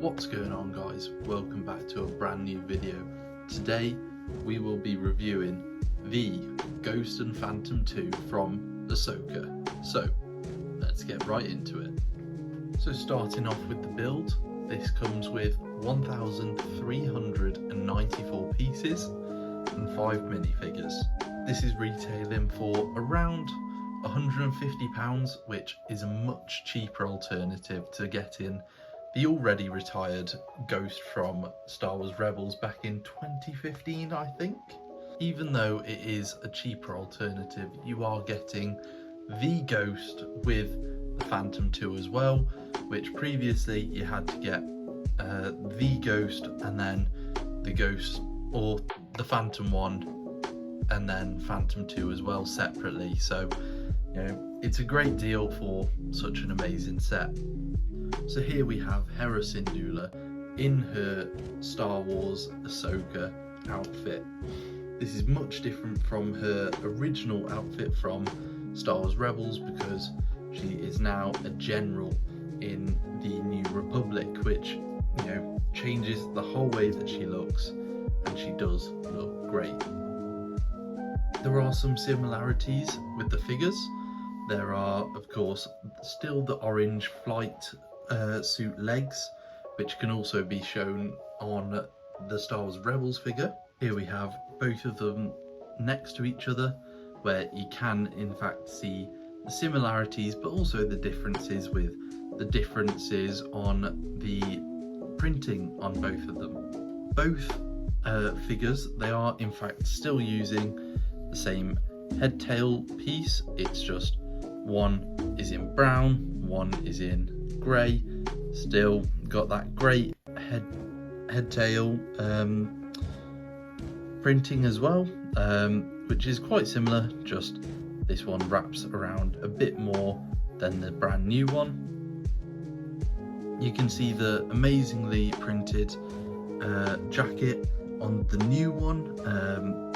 What's going on, guys? Welcome back to a brand new video. Today we will be reviewing the Ghost and Phantom 2 from Ahsoka. So let's get right into it. So starting off with the build, this comes with 1,394 pieces and 5 minifigures. This is retailing for around £150, which is a much cheaper alternative to getting the already retired Ghost from Star Wars Rebels back in 2015, I think. Even though it is a cheaper alternative, you are getting the Ghost with the Phantom 2 as well, which previously you had to get the Ghost and then the Ghost, or the Phantom 1 and then Phantom 2 as well separately. So, you know, it's a great deal for such an amazing set. So here we have Hera Syndulla in her Star Wars Ahsoka outfit. This is much different from her original outfit from Star Wars Rebels because she is now a general in the New Republic, which, you know, changes the whole way that she looks, and she does look great. There are some similarities with the figures. There are, of course, still the orange flight suit legs, which can also be shown on the Star Wars Rebels figure. Here we have both of them next to each other, where you can in fact see the similarities but also the differences, with the differences on the printing on both of them. Both figures, they are in fact still using the same head tail piece. It's just one is in brown, one is in grey. Still got that great head tail printing as well, which is quite similar, just this one wraps around a bit more than the brand new one. You can see the amazingly printed jacket on the new one,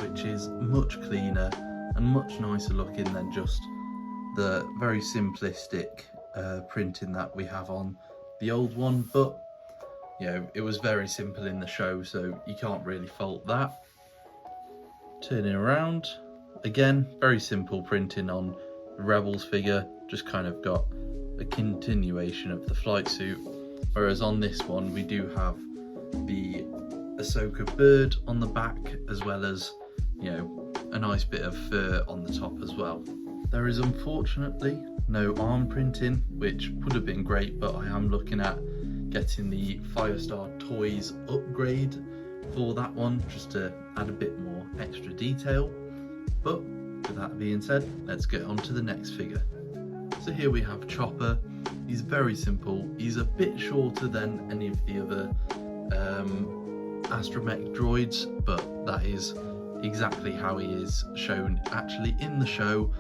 which is much cleaner and much nicer looking than just the very simplistic printing that we have on the old one. But you know, it was very simple in the show, so you can't really fault that. Turning around again, very simple printing on the Rebels figure, just kind of got a continuation of the flight suit, whereas on this one we do have the Ahsoka bird on the back, as well as, you know, a nice bit of fur on the top as well. There is unfortunately no arm printing, which would have been great, but I am looking at getting the Firestar Toys upgrade for that one, just to add a bit more extra detail. But with that being said, let's get on to the next figure. So here we have Chopper. He's very simple. He's a bit shorter than any of the other astromech droids, but that is exactly how he is shown actually in the show,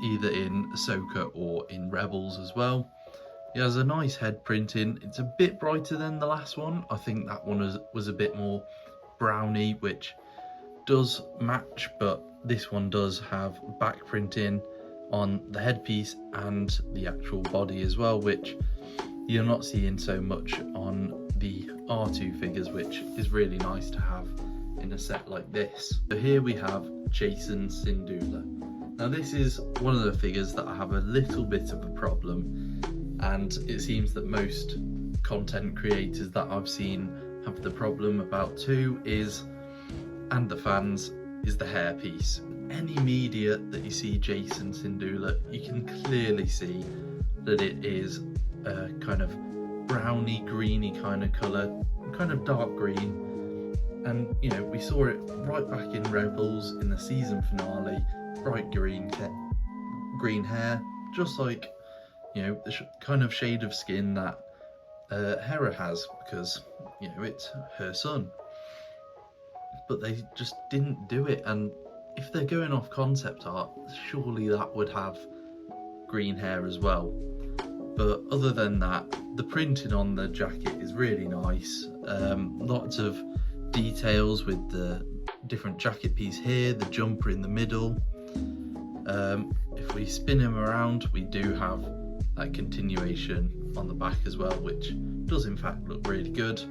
either in Ahsoka or in Rebels as well. He has a nice head printing. It's a bit brighter than the last one. I think that one was a bit more browny, which does match, but this one does have back printing on the headpiece and the actual body as well, which you're not seeing so much on the R2 figures, which is really nice to have in a set like this. So here we have Jacen Syndulla. Now this is one of the figures that I have a little bit of a problem, and it seems that most content creators that I've seen have the problem about too, and the fans, is the hairpiece. Any media that you see Jacen Syndulla, you can clearly see that it is a kind of browny greeny kind of colour, kind of dark green. And you know, we saw it right back in Rebels in the season finale, bright green hair, just like, you know, the kind of shade of skin that Hera has, because, you know, it's her son. But they just didn't do it, and if they're going off concept art, surely that would have green hair as well. But other than that, the printing on the jacket is really nice. Lots of details with the different jacket piece here, the jumper in the middle. If we spin him around, we do have that continuation on the back as well, which does in fact look really good.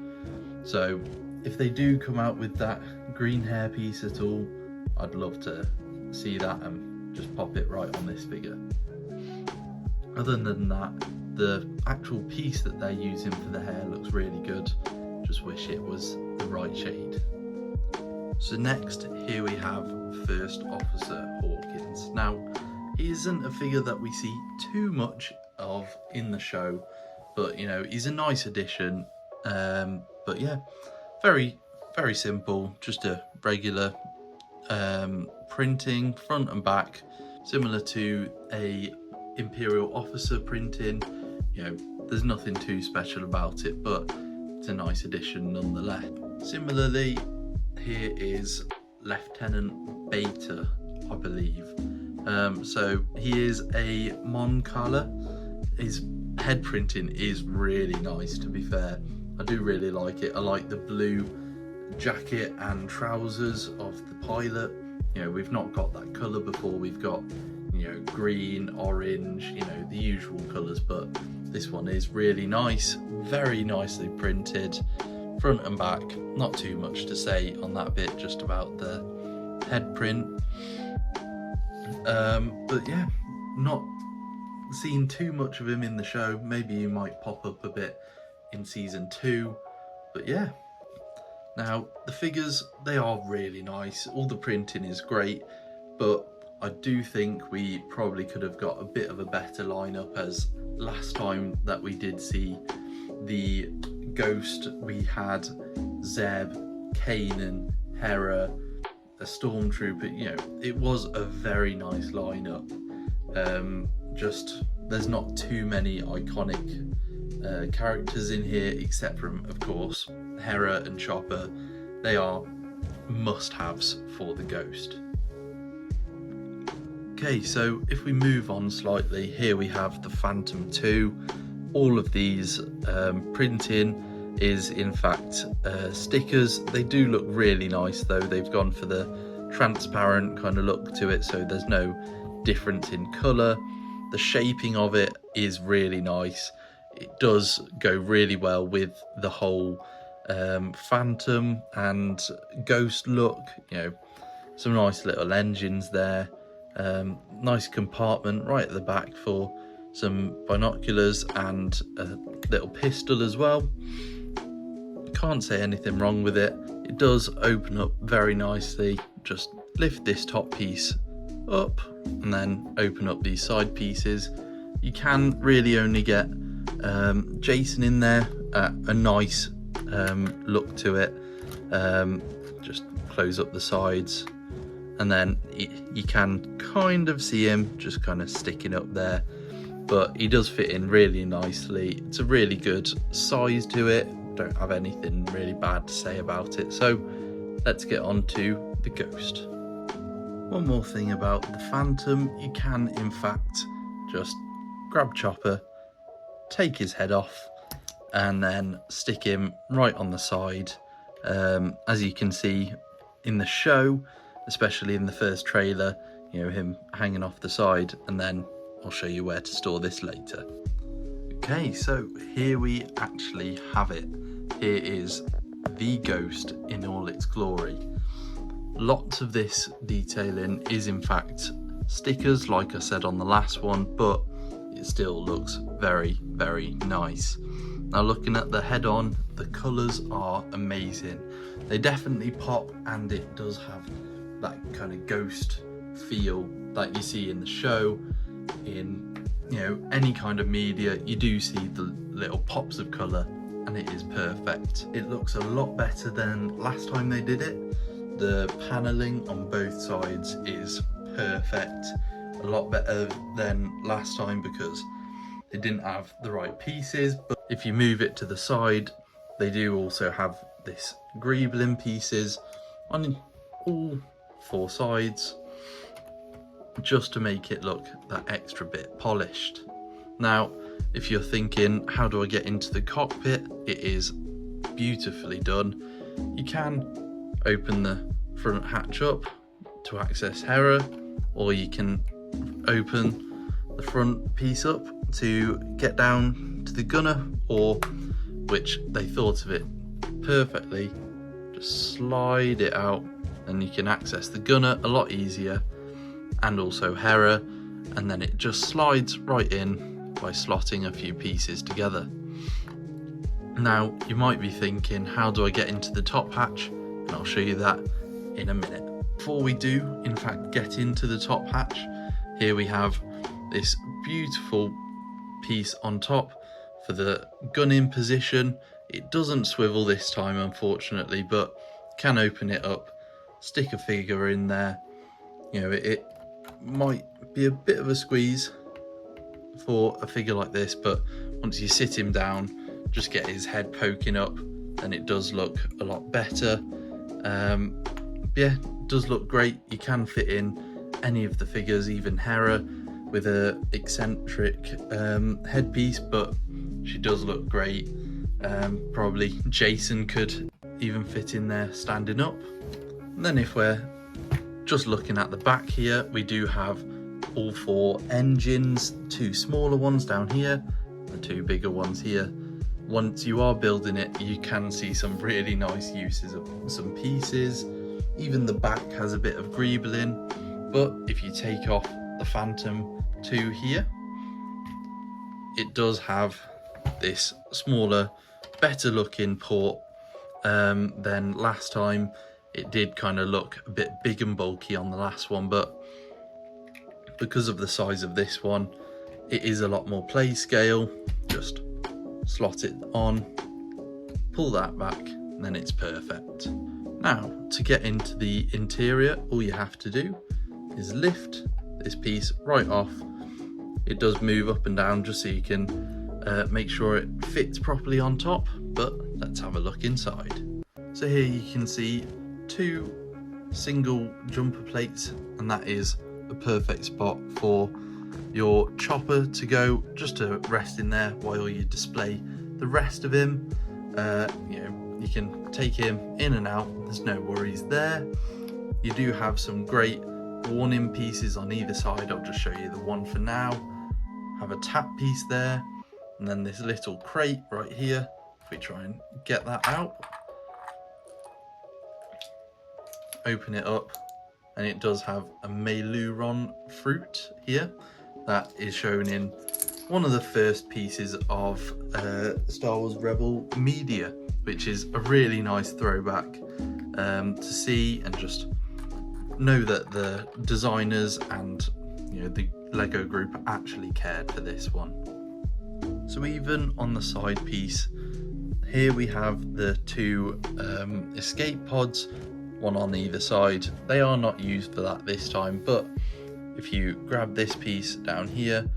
So if they do come out with that green hairpiece at all, I'd love to see that and just pop it right on this figure. Other than that, the actual piece that they're using for the hair looks really good. Just wish it was the right shade. So next, here we have First Officer Hawkins. Now, he isn't a figure that we see too much of in the show, but you know, he's a nice addition. But yeah, very simple, just a regular printing front and back, similar to a Imperial Officer printing. You know, there's nothing too special about it, but it's a nice addition nonetheless. Similarly, here is Lieutenant Beta, I believe. So he is a Mon Cala. His head printing is really nice, to be fair. I do really like it. I like the blue jacket and trousers of the pilot. You know, we've not got that colour before. We've got, you know, green, orange, you know, the usual colours, but this one is really nice, very nicely printed, front and back. Not too much to say on that bit, just about the head print. But yeah, not seen too much of him in the show. Maybe he might pop up a bit in season 2, but yeah. Now, the figures, they are really nice. All the printing is great, but I do think we probably could have got a bit of a better lineup, as last time that we did see the Ghost, we had Zeb, Kanan, Hera, a Stormtrooper. You know, it was a very nice lineup. Just, there's not too many iconic characters in here, except from, of course, Hera and Chopper. They are must-haves for the Ghost. Okay, so if we move on slightly, here we have the Phantom 2. All of these printing is in fact stickers. They do look really nice though. They've gone for the transparent kind of look to it, so there's no difference in colour. The shaping of it is really nice. It does go really well with the whole Phantom and Ghost look. You know, some nice little engines there. Nice compartment right at the back for some binoculars and a little pistol as well. Can't say anything wrong with it. It does open up very nicely. Just lift this top piece up and then open up these side pieces. You can really only get Jason in there, a nice look to it. Just close up the sides, and then you can kind of see him just kind of sticking up there, but he does fit in really nicely. It's a really good size to it. Don't have anything really bad to say about it. So let's get on to the Ghost. One more thing about the Phantom, you can in fact just grab Chopper, take his head off, and then stick him right on the side. As you can see in the show, especially in the first trailer, you know, him hanging off the side, and then I'll show you where to store this later. Okay, so here we actually have it. Here is the Ghost in all its glory. Lots of this detailing is in fact stickers, like I said on the last one, but it still looks very, very nice. Now, looking at the head on, the colours are amazing. They definitely pop, and it does have that kind of Ghost feel that you see in the show. In, you know, any kind of media, you do see the little pops of colour, and it is perfect. It looks a lot better than last time they did it. The paneling on both sides is perfect. A lot better than last time because they didn't have the right pieces. But if you move it to the side, they do also have this greebling pieces on all 4 sides, just to make it look that extra bit polished. Now, if you're thinking, how do I get into the cockpit? It is beautifully done. You can open the front hatch up to access Hera, or you can open the front piece up to get down to the gunner, or which they thought of it perfectly, just slide it out and you can access the gunner a lot easier, and also Hera, and then it just slides right in by slotting a few pieces together. Now you might be thinking, how do I get into the top hatch? And I'll show you that in a minute. Before we do in fact get into the top hatch, here we have this beautiful piece on top for the gun-in position. It doesn't swivel this time unfortunately, but can open it up, stick a figure in there. You know, it might be a bit of a squeeze for a figure like this, but once you sit him down, just get his head poking up, and it does look a lot better. Yeah, it does look great. You can fit in any of the figures, even Hera with a eccentric headpiece, but she does look great. Probably Jason could even fit in there standing up. And then if we're just looking at the back here, we do have all 4 engines, 2 smaller ones down here, the 2 bigger ones here. Once you are building it, you can see some really nice uses of some pieces. Even the back has a bit of greebling, but if you take off the Phantom 2 here, it does have this smaller, better looking port than last time. It did kind of look a bit big and bulky on the last one, but because of the size of this one, it is a lot more play scale. Just slot it on, pull that back, and then it's perfect. Now, to get into the interior, all you have to do is lift this piece right off. It does move up and down just so you can make sure it fits properly on top, but let's have a look inside. So here you can see 2 single jumper plates, and that is a perfect spot for your chopper to go, just to rest in there while you display the rest of him. You know, you can take him in and out, there's no worries there. You do have some great worn-in pieces on either side. I'll just show you the one for now. Have a tap piece there, and then this little crate right here. If we try and get that out, open it up, and it does have a Meluron fruit here that is shown in one of the first pieces of Star Wars Rebel media, which is a really nice throwback to see, and just know that the designers and, you know, the Lego group actually cared for this one. So even on the side piece here, we have the 2 escape pods, one on either side. They are not used for that this time, but if you grab this piece down here,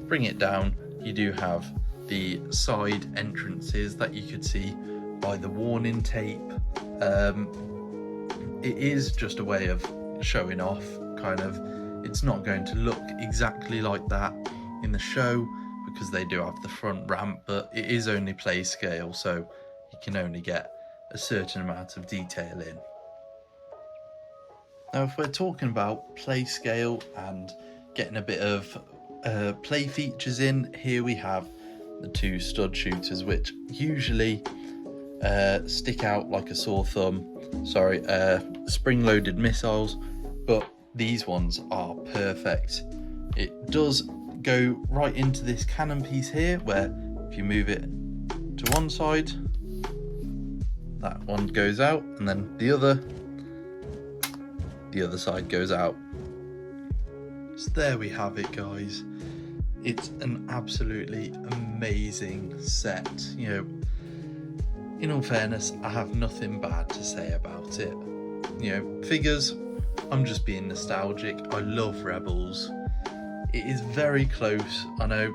bring it down, you do have the side entrances that you could see by the worn-in tape. It is just a way of showing off, kind of. It's not going to look exactly like that in the show because they do have the front ramp, but it is only play scale, so you can only get a certain amount of detail in. Now, if we're talking about play scale and getting a bit of play features in, here we have the 2 stud shooters, which usually stick out like a sore thumb. Sorry, spring-loaded missiles, but these ones are perfect. It does go right into this cannon piece here, where if you move it to one side, that one goes out, and then the other side goes out. So there we have it, guys. It's an absolutely amazing set. You know, in all fairness, I have nothing bad to say about it. You know, figures, I'm just being nostalgic. I love Rebels. It is very close. I know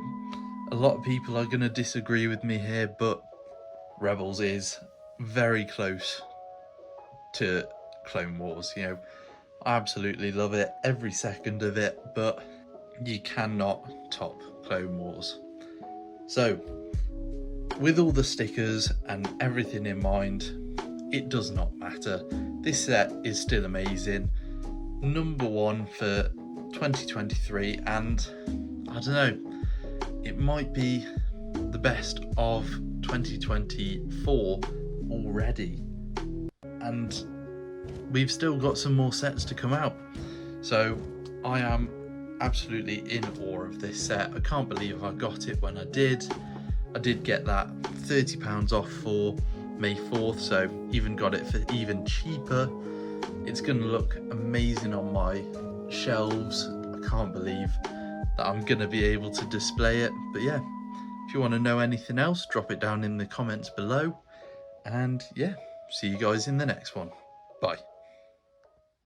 a lot of people are going to disagree with me here, but Rebels is very close to Clone Wars. You know, I absolutely love it, every second of it, but you cannot top Clone Wars. So, with all the stickers and everything in mind, it does not matter. This set is still amazing. Number 1 for 2023, and I don't know, it might be the best of 2024 already, and we've still got some more sets to come out. So I am absolutely in awe of this set. I can't believe I got it when I did. I did get that £30 off for May 4th, so even got it for even cheaper. It's going to look amazing on my shelves. I can't believe that I'm going to be able to display it. But yeah, if you want to know anything else, drop it down in the comments below. And yeah, see you guys in the next one. Bye.